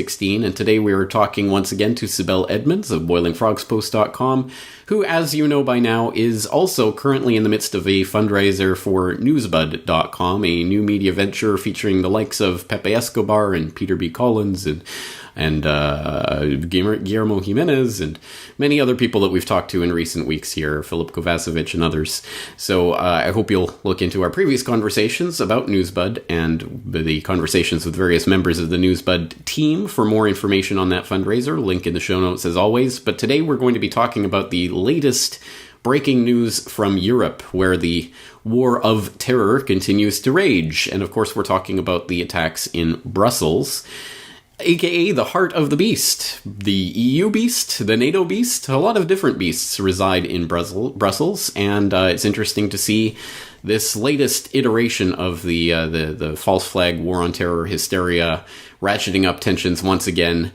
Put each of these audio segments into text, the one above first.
2016. And today we are talking once again to Sibel Edmonds of BoilingFrogsPost.com, who, as you know by now, is also currently in the midst of a fundraiser for Newsbud.com, a new media venture featuring the likes of Pepe Escobar and Peter B. Collins and Guillermo Jimenez and many other people that we've talked to in recent weeks here, Filip Kovacevic and others. So I hope you'll look into our previous conversations about Newsbud and the conversations with various members of the Newsbud team for more information on that fundraiser. Link in the show notes as always. But today we're going to be talking about the latest breaking news from Europe, where the war of terror continues to rage. And of course, we're talking about the attacks in Brussels, aka the heart of the beast. The EU beast, the NATO beast, a lot of different beasts reside in Brussels, and it's interesting to see this latest iteration of the false flag war on terror hysteria ratcheting up tensions once again.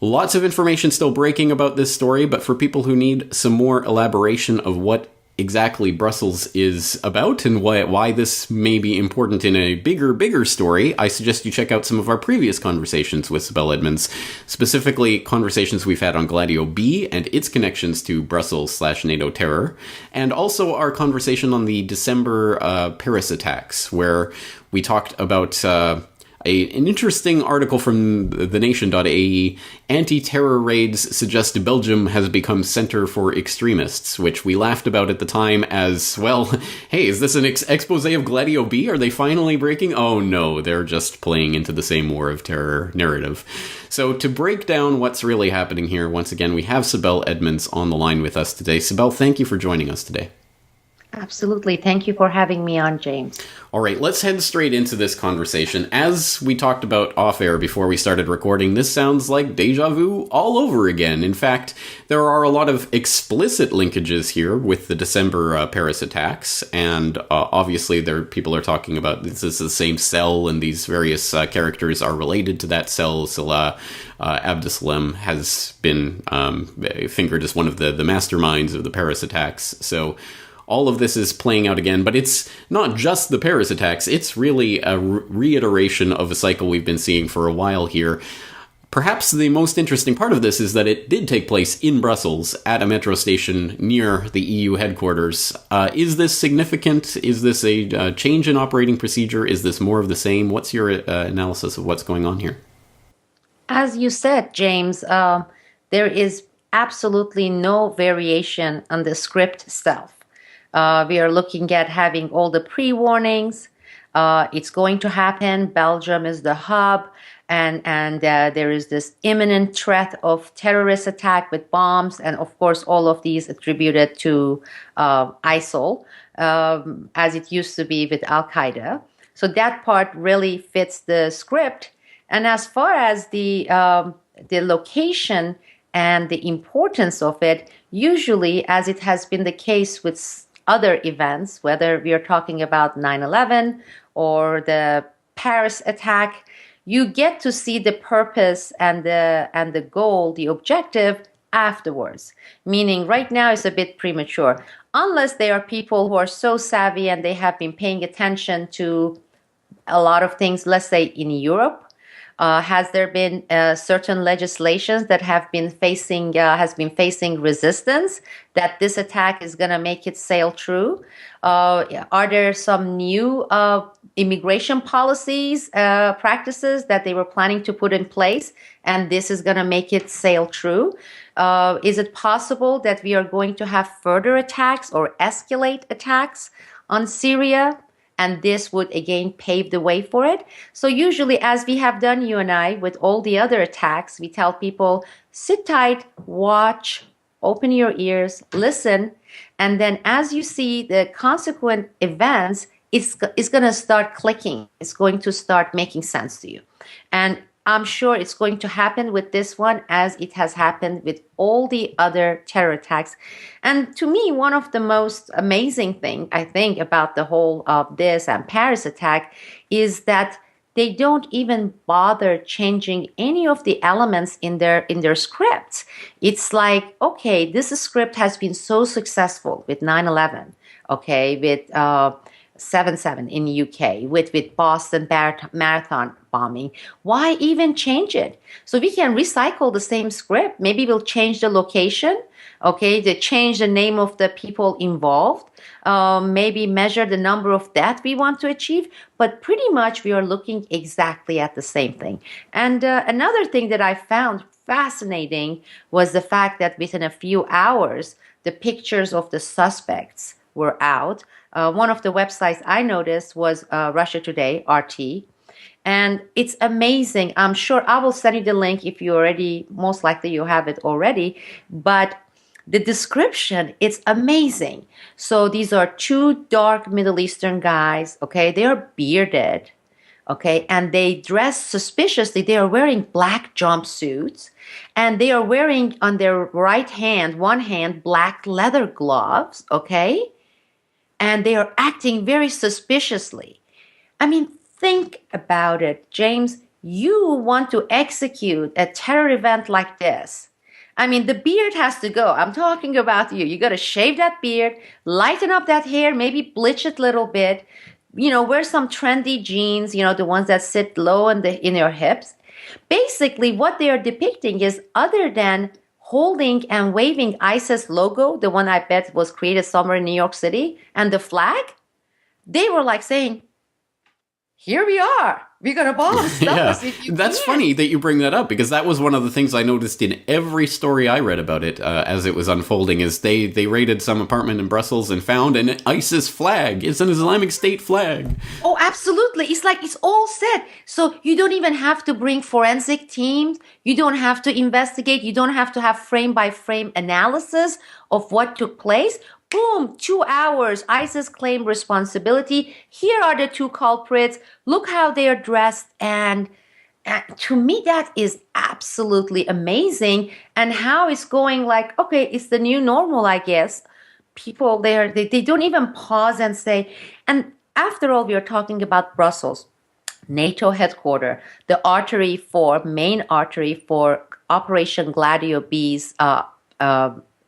Lots of information still breaking about this story, but for people who need some more elaboration of what exactly Brussels is about and why this may be important in a bigger story, I suggest you check out some of our previous conversations with Sibel Edmonds, specifically conversations we've had on Gladio B and its connections to Brussels/NATO terror, and also our conversation on the December Paris attacks, where we talked about an interesting article from thenation.ae, anti-terror raids suggest Belgium has become center for extremists, which we laughed about at the time as, well, hey, is this an expose of Gladio B? Are they finally breaking? Oh no, they're just playing into the same war of terror narrative. So to break down what's really happening here, once again, we have Sibel Edmonds on the line with us today. Sibel, thank you for joining us today. Absolutely. Thank you for having me on, James. All right, let's head straight into this conversation. As we talked about off-air before we started recording, this sounds like deja vu all over again. In fact, there are a lot of explicit linkages here with the December Paris attacks, and obviously people are talking about this is the same cell, and these various characters are related to that cell. Salah Abdeslam has been fingered as one of the masterminds of the Paris attacks, so all of this is playing out again, but it's not just the Paris attacks. It's really a reiteration of a cycle we've been seeing for a while here. Perhaps the most interesting part of this is that it did take place in Brussels at a metro station near the EU headquarters. Is this significant? Is this a change in operating procedure? Is this more of the same? What's your analysis of what's going on here? As you said, James, there is absolutely no variation on the script itself. We are looking at having all the pre-warnings. It's going to happen. Belgium is the hub, and there is this imminent threat of terrorist attack with bombs, and of course all of these attributed to ISIL, as it used to be with Al-Qaeda. So that part really fits the script. And as far as the location and the importance of it, usually, as it has been the case with other events, whether we are talking about 9/11 or the Paris attack, you get to see the purpose and the goal, the objective afterwards. Meaning right now it's a bit premature, unless they are people who are so savvy and they have been paying attention to a lot of things, let's say in Europe. Has there been certain legislations that has been facing resistance that this attack is going to make it sail through? Are there some new immigration policies, practices that they were planning to put in place, and this is going to make it sail through? Is it possible that we are going to have further attacks or escalate attacks on Syria? And this would again pave the way for it. So usually, as we have done, you and I, with all the other attacks, we tell people, sit tight, watch, open your ears, listen. And then as you see the consequent events, it's going to start clicking. It's going to start making sense to you. And I'm sure it's going to happen with this one as it has happened with all the other terror attacks. And to me, one of the most amazing thing I think about the whole of this and Paris attack is that they don't even bother changing any of the elements in their scripts. It's like, okay, this script has been so successful with 9/11, okay, with 7/7 in the UK with Boston Marathon bombing. Why even change it? So we can recycle the same script. Maybe we'll change the location, okay, to change the name of the people involved, maybe measure the number of deaths we want to achieve, but pretty much we are looking exactly at the same thing. And another thing that I found fascinating was the fact that within a few hours, the pictures of the suspects were out. One of the websites I noticed was Russia Today, RT. And it's amazing. I'm sure I will send you the link if you already, most likely you have it already. But the description, it's amazing. So these are two dark Middle Eastern guys, okay? They are bearded, okay? And they dress suspiciously. They are wearing black jumpsuits. And they are wearing on their right hand, one hand, black leather gloves, okay? And they are acting very suspiciously. I mean, think about it, James. You want to execute a terror event like this. I mean, the beard has to go. I'm talking about you. You got to shave that beard, lighten up that hair, maybe bleach it a little bit, wear some trendy jeans, the ones that sit low in your hips. Basically, what they are depicting is, other than holding and waving ISIS logo, the one I bet was created somewhere in New York City, and the flag, they were like saying, here we are. We're going to bomb stuff. Yeah, that's funny that you bring that up, because that was one of the things I noticed in every story I read about it as it was unfolding, is they raided some apartment in Brussels and found an ISIS flag. It's an Islamic State flag. Oh, absolutely. It's like it's all set. So you don't even have to bring forensic teams. You don't have to investigate. You don't have to have frame-by-frame analysis of what took place. Boom, 2 hours, ISIS claimed responsibility. Here are the two culprits. Look how they are dressed. And to me, that is absolutely amazing. And how it's going like, okay, it's the new normal, I guess. People there, they don't even pause and say, and after all, we are talking about Brussels, NATO headquarters, the main artery for Operation Gladio B's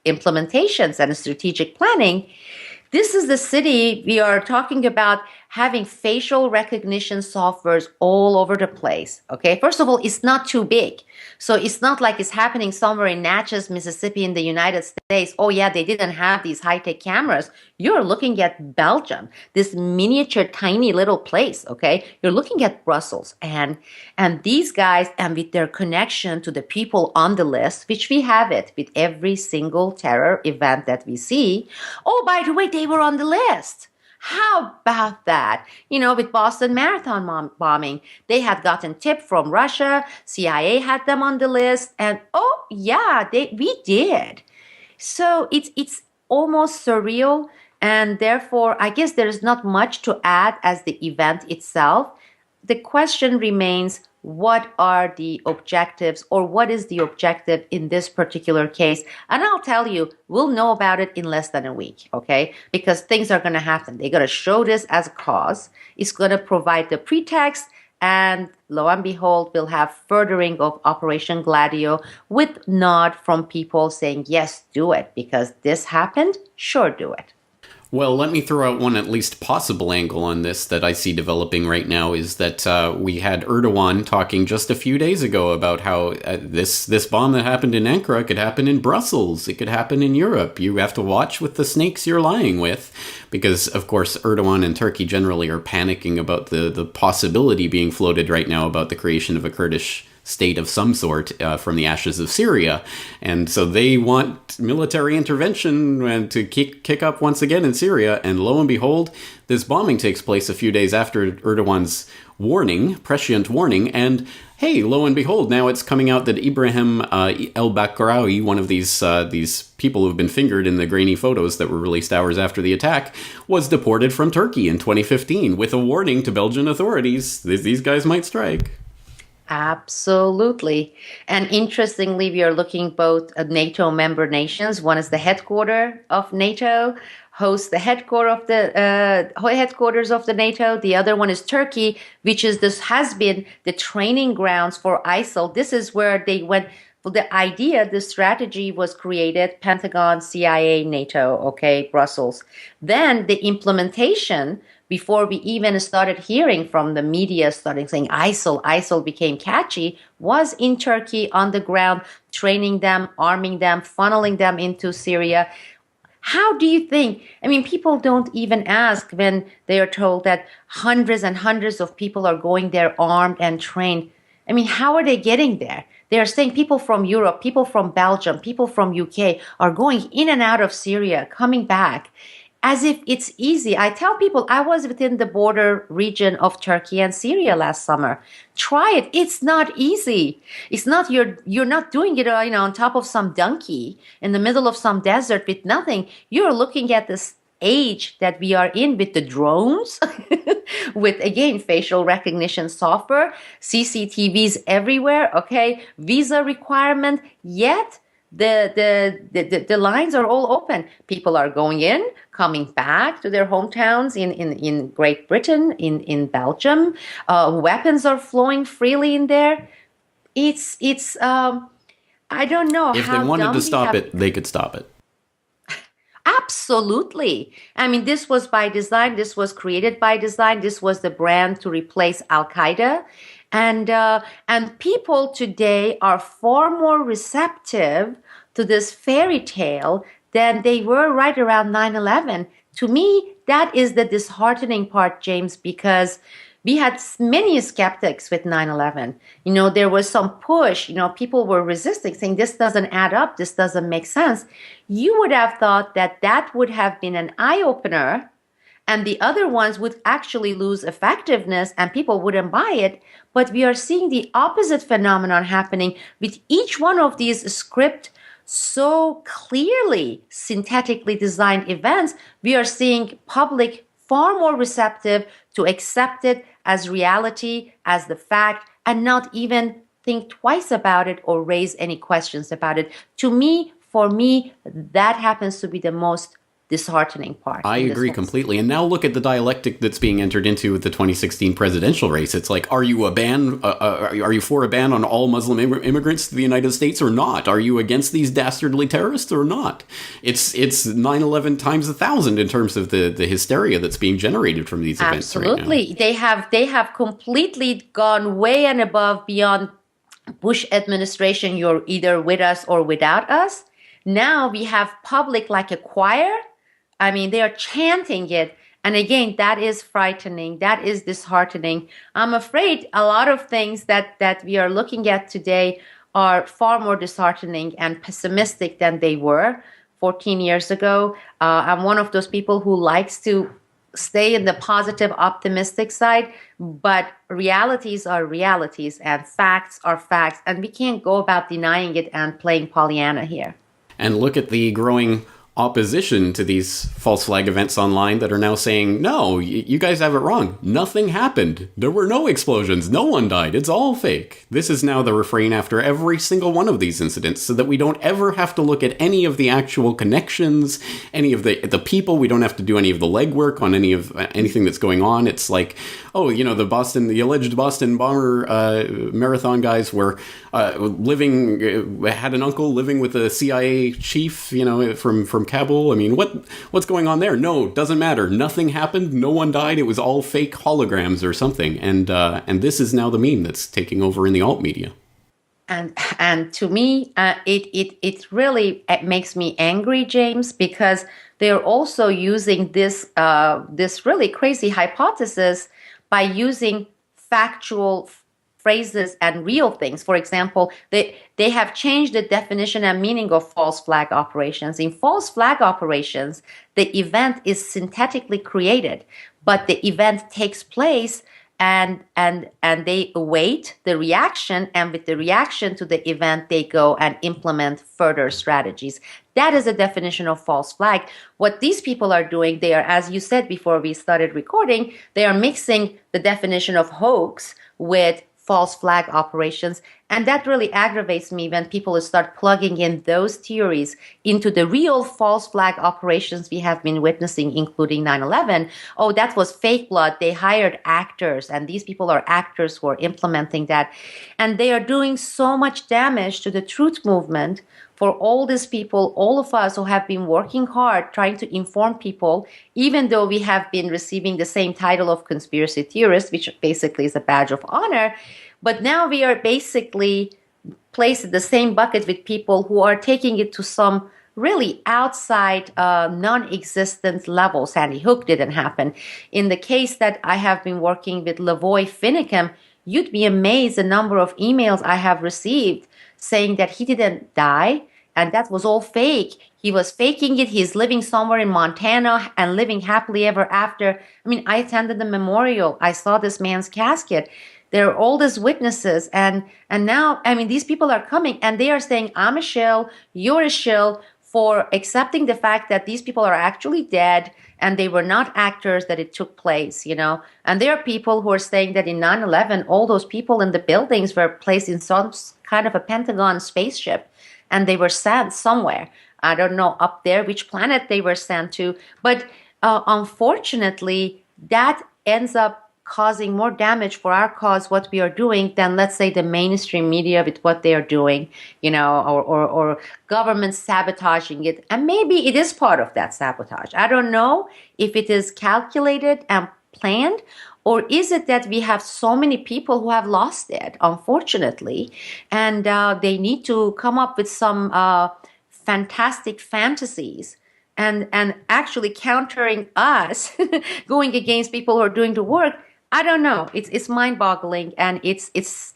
implementations and strategic planning. This is the city we are talking about having facial recognition softwares all over the place. Okay, first of all, it's not too big. So it's not like it's happening somewhere in Natchez, Mississippi in the United States. Oh yeah, they didn't have these high-tech cameras. You're looking at Belgium, this miniature tiny little place, okay? You're looking at Brussels, and these guys, and with their connection to the people on the list, which we have it with every single terror event that we see. Oh, by the way, they were on the list. How about that? With Boston Marathon bombing, they had gotten tip from Russia. CIA had them on the list. And oh, yeah, we did. So it's almost surreal. And therefore, I guess there's not much to add as the event itself. The question remains, what are the objectives, or what is the objective in this particular case? And I'll tell you, we'll know about it in less than a week, okay? Because things are going to happen. They're going to show this as a cause. It's going to provide the pretext, and lo and behold, we'll have furthering of Operation Gladio with nod from people saying, yes, do it, because this happened, sure, do it. Well, let me throw out one at least possible angle on this that I see developing right now, is that we had Erdogan talking just a few days ago about how this bomb that happened in Ankara could happen in Brussels. It could happen in Europe. You have to watch with the snakes you're lying with, because, of course, Erdogan and Turkey generally are panicking about the possibility being floated right now about the creation of a Kurdish state of some sort from the ashes of Syria. And so they want military intervention and to kick up once again in Syria. And lo and behold, this bombing takes place a few days after Erdogan's prescient warning. And hey, lo and behold, now it's coming out that Ibrahim el-Bakraoui, one of these people who've been fingered in the grainy photos that were released hours after the attack, was deported from Turkey in 2015 with a warning to Belgian authorities. These guys might strike. Absolutely. And interestingly, we are looking both at NATO member nations. One is the headquarters of NATO, hosts the headquarters of the NATO. The other one is Turkey, which has been the training grounds for ISIL. This is where they went. Well, the strategy was created, Pentagon, CIA, NATO, okay, Brussels. Then the implementation before we even started hearing from the media starting saying ISIL became catchy, was in Turkey on the ground, training them, arming them, funneling them into Syria. How do you think? I mean, people don't even ask when they are told that hundreds and hundreds of people are going there armed and trained. I mean, how are they getting there? They are saying people from Europe, people from Belgium, people from UK are going in and out of Syria, coming back as if it's easy. I tell people I was within the border region of Turkey and Syria last summer. Try it. It's not easy. It's not you're not doing it, on top of some donkey in the middle of some desert with nothing. You're looking at this age that we are in with the drones, with again facial recognition software, CCTVs everywhere. Okay, visa requirement. Yet the lines are all open. People are going in, coming back to their hometowns in Great Britain, in Belgium. Weapons are flowing freely in there. It's I don't know if how they wanted dumb to we stop have. it, they could stop it. Absolutely. I mean, this was by design. This was created by design. This was the brand to replace Al Qaeda. And people today are far more receptive to this fairy tale than they were right around 9/11. To me, that is the disheartening part, James, because we had many skeptics with 9/11. There was some push, people were resisting, saying this doesn't add up, this doesn't make sense. You would have thought that that would have been an eye-opener and the other ones would actually lose effectiveness and people wouldn't buy it. But we are seeing the opposite phenomenon happening with each one of these script so clearly synthetically designed events. We are seeing public far more receptive to accept it as reality, as the fact, and not even think twice about it or raise any questions about it. For me, that happens to be the most disheartening part. I agree completely. And now look at the dialectic that's being entered into with the 2016 presidential race. It's like, are you for a ban on all Muslim immigrants to the United States or not? Are you against these dastardly terrorists or not? It's 9/11 times 1,000 in terms of the hysteria that's being generated from these events right now. Absolutely. They have completely gone way and above beyond Bush administration. You're either with us or without us. Now we have public like a choir. I mean, they are chanting it. And again, that is frightening. That is disheartening. I'm afraid a lot of things that we are looking at today are far more disheartening and pessimistic than they were 14 years ago. I'm one of those people who likes to stay in the positive, optimistic side, but realities are realities and facts are facts. And we can't go about denying it and playing Pollyanna here. And look at the growing opposition to these false flag events online that are now saying, no, you guys have it wrong. Nothing happened. There were no explosions. No one died. It's all fake. This is now the refrain after every single one of these incidents so that we don't ever have to look at any of the actual connections, any of the people. We don't have to do any of the legwork on anything that's going on. It's like, the alleged Boston bomber marathon guys were had an uncle living with a CIA chief, from Cabal. I mean, what's going on there? No, doesn't matter. Nothing happened. No one died. It was all fake holograms or something. And this is now the meme that's taking over in the alt media. And to me, it really makes me angry, James, because they're also using this really crazy hypothesis by using factual phrases and real things. For example, they have changed the definition and meaning of false flag operations. In false flag operations, the event is synthetically created, but the event takes place and they await the reaction, and with the reaction to the event, they go and implement further strategies. That is the definition of false flag. What these people are doing, they are, as you said before we started recording, they are mixing the definition of hoax with false flag operations. And that really aggravates me when people start plugging in those theories into the real false flag operations we have been witnessing, including 9/11. Oh, that was fake blood. They hired actors, and these people are actors who are implementing that. And they are doing so much damage to the truth movement for all these people, all of us who have been working hard trying to inform people, even though we have been receiving the same title of conspiracy theorist, which basically is a badge of honor. But now we are basically placed in the same bucket with people who are taking it to some really outside, non-existent level. Sandy Hook didn't happen. In the case that I have been working with Lavoy Finicum, you'd be amazed the number of emails I have received saying that he didn't die and that was all fake. He was faking it. He's living somewhere in Montana and living happily ever after. I mean, I attended the memorial. I saw this man's casket. There are all these witnesses, and now, I mean, these people are coming and they are saying, I'm a shill, you're a shill, for accepting the fact that these people are actually dead and they were not actors, that it took place, you know. And there are people who are saying that in 9/11, all those people in the buildings were placed in some kind of a Pentagon spaceship and they were sent somewhere. I don't know up there which planet they were sent to, but unfortunately, that ends up causing more damage for our cause, what we are doing, than, let's say, the mainstream media with what they are doing, you know, or government sabotaging it. And maybe it is part of that sabotage. I don't know if it is calculated and planned, or is it that we have so many people who have lost it, unfortunately, and they need to come up with some fantastic fantasies and actually countering us, going against people who are doing the work. I don't know. It's mind-boggling, and it's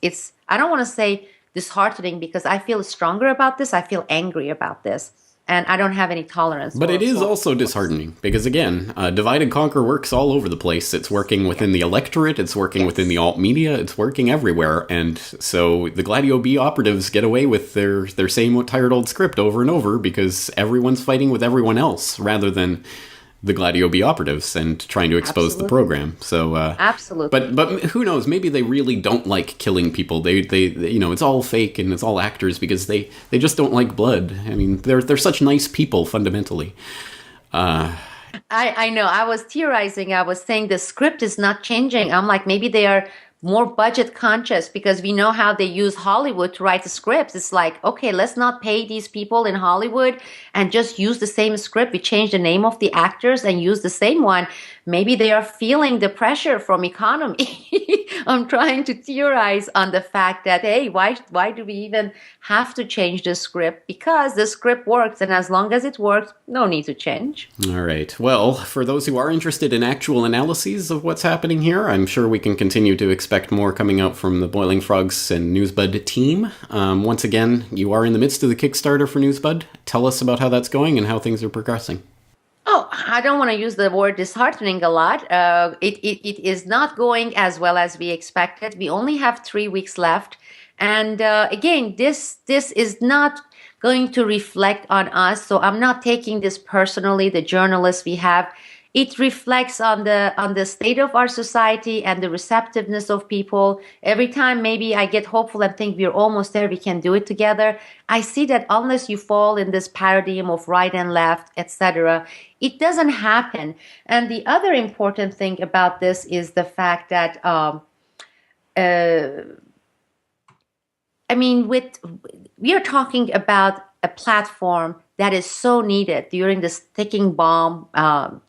I don't want to say disheartening, because I feel stronger about this. I feel angry about this, and I don't have any tolerance. But it is also disheartening because, again, divide and conquer works all over the place. It's working within the electorate. It's working within the alt media. It's working everywhere. And so the Gladio B operatives get away with their same tired old script over and over because everyone's fighting with everyone else rather than the Gladio B operatives and trying to expose the program. So absolutely. But who knows? Maybe they really don't like killing people. They you know, it's all fake and it's all actors because they just don't like blood. I mean, they're such nice people fundamentally. I know. I was theorizing. I was saying the script is not changing. I'm like, maybe they are more budget conscious, because we know how they use Hollywood to write the scripts. It's like, okay, let's not pay these people in Hollywood and just use the same script. We change the name of the actors and use the same one. Maybe they are feeling the pressure from economy. I'm trying to theorize on the fact that, hey, why do we even have to change the script? Because the script works, and as long as it works, no need to change. All right. Well, for those who are interested in actual analyses of what's happening here, I'm sure we can continue to expect more coming out from the Boiling Frogs and Newsbud team. Once again, you are in the midst of the Kickstarter for Newsbud. Tell us about how that's going and how things are progressing. Oh, I don't want to use the word disheartening a lot. It is not going as well as we expected. We only have 3 weeks left. And again, this is not going to reflect on us. So I'm not taking this personally, the journalists we have. It reflects on the state of our society and the receptiveness of people. Every time maybe I get hopeful and think we're almost there, we can do it together, I see that unless you fall in this paradigm of right and left, etc., it doesn't happen. And the other important thing about this is the fact that, I mean, we are talking about a platform that is so needed during this ticking bomb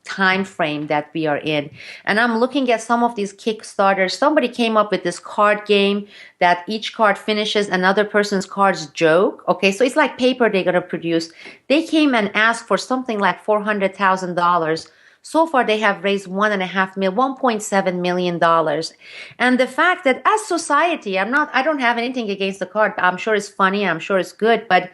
time frame that we are in. And I'm looking at some of these Kickstarters. Somebody came up with this card game that each card finishes another person's card's joke. Okay, so it's like paper they're going to produce. They came and asked for something like $400,000. So far, they have raised $1.7 million. And the fact that as society, I don't have anything against the card. I'm sure it's funny. I'm sure it's good, but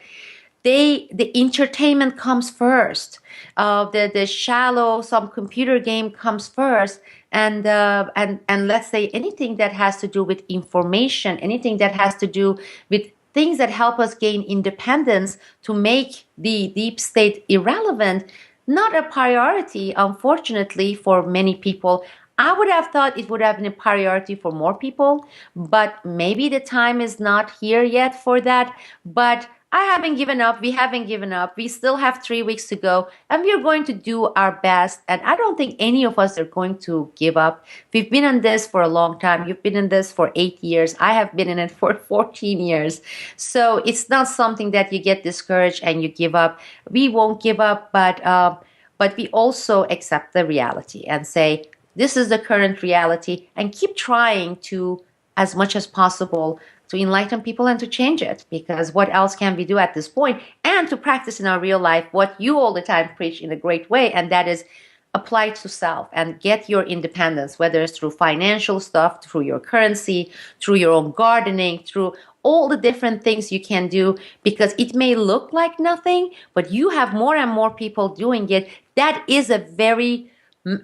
the entertainment comes first. The shallow, some computer game comes first. And let's say anything that has to do with information, anything that has to do with things that help us gain independence to make the deep state irrelevant, not a priority, unfortunately, for many people. I would have thought it would have been a priority for more people, but maybe the time is not here yet for that. But I haven't given up. We haven't given up. We still have 3 weeks to go, and we are going to do our best. And I don't think any of us are going to give up. We've been in this for a long time. You've been in this for 8 years. I have been in it for 14 years. So it's not something that you get discouraged and you give up. We won't give up, but we also accept the reality and say, this is the current reality, and keep trying to, as much as possible, to enlighten people and to change it, because what else can we do at this point? And to practice in our real life what you all the time preach in a great way, and that is apply to self and get your independence, whether it's through financial stuff, through your currency, through your own gardening, through all the different things you can do, because it may look like nothing, but you have more and more people doing it. That is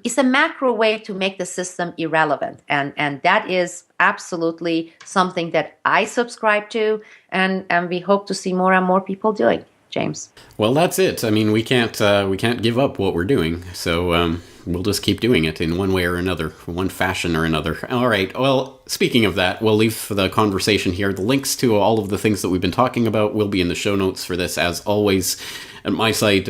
it's a macro way to make the system irrelevant. And that is absolutely something that I subscribe to, and we hope to see more and more people doing. James. Well, that's it. I mean, we can't give up what we're doing. So we'll just keep doing it in one way or another, one fashion or another. All right. Well, speaking of that, we'll leave the conversation here. The links to all of the things that we've been talking about will be in the show notes for this, as always, at my site,